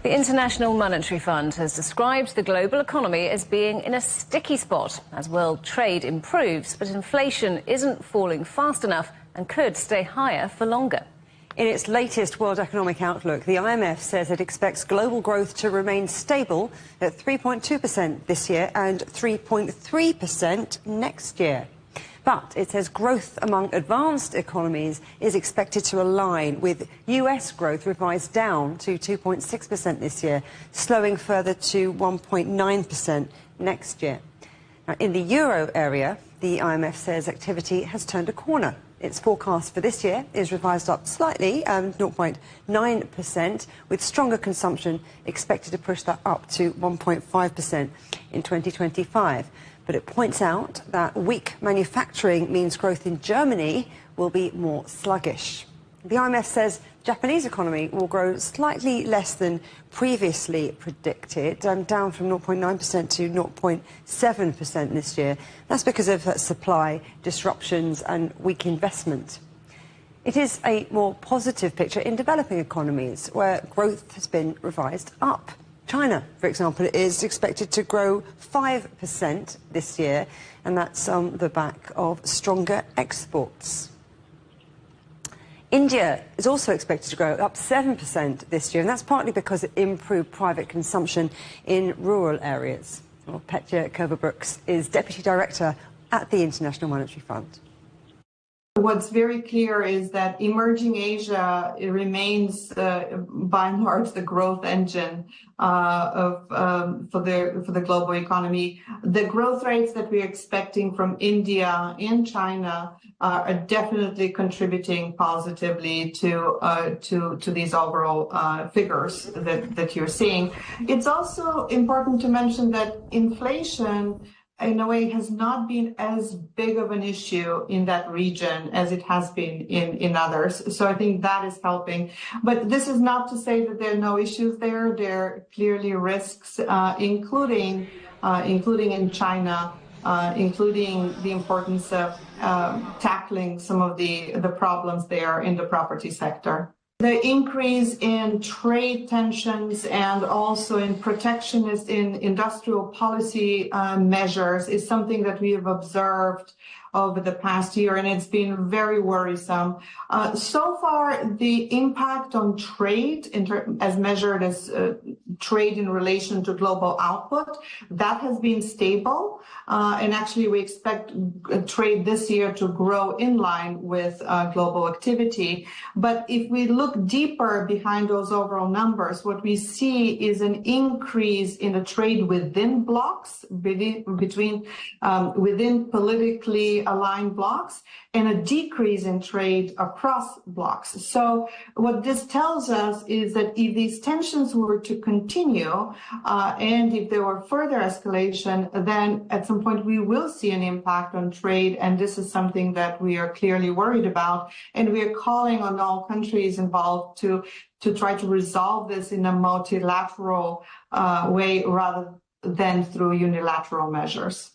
The International Monetary Fund has described the global economy as being in a sticky spot as world trade improves, but inflation isn't falling fast enough and could stay higher for longer. In its latest World Economic Outlook, the IMF says it expects global growth to remain stable at 3.2% this year and 3.3% next year. But it says growth among advanced economies is expected to align, with US growth revised down to 2.6% this year, slowing further to 1.9% next year. Now, in the euro area, the IMF says activity has turned a corner. Its forecast for this year is revised up slightly, 0.9%, with stronger consumption expected to push that up to 1.5% in 2025. But it points out that weak manufacturing means growth in Germany will be more sluggish. The IMF says the Japanese economy will grow slightly less than previously predicted, down from 0.9% to 0.7% this year. That's because of supply disruptions and weak investment. It is a more positive picture in developing economies, where growth has been revised up. China, for example, is expected to grow 5% this year, and that's on the back of stronger exports. India is also expected to grow up 7% this year, and that's partly because it improved private consumption in rural areas. Well, Petya Koeva is Deputy Director at the International Monetary Fund. What's very clear is that emerging Asia remains, by and large, the growth engine for the global economy. The growth rates that we're expecting from India and China are definitely contributing positively to these overall figures that you're seeing. It's also important to mention that inflation, in a way, has not been as big of an issue in that region as it has been in others. So I think that is helping. But this is not to say that there are no issues there. There are clearly risks, including in China, including the importance of tackling some of the problems there in the property sector. The increase in trade tensions and also in protectionist in industrial policy measures is something that we have observed over the past year, and it's been very worrisome. So far, the impact on trade, as measured as trade in relation to global output, that has been stable. And actually, we expect trade this year to grow in line with global activity. But if we look deeper behind those overall numbers, what we see is an increase in the trade within blocs, within politically aligned blocs, and a decrease in trade across blocs. So what this tells us is that if these tensions were to continue, and if there were further escalation, then at some point we will see an impact on trade, and this is something that we are clearly worried about, and we are calling on all countries involved to try to resolve this in a multilateral way rather than through unilateral measures.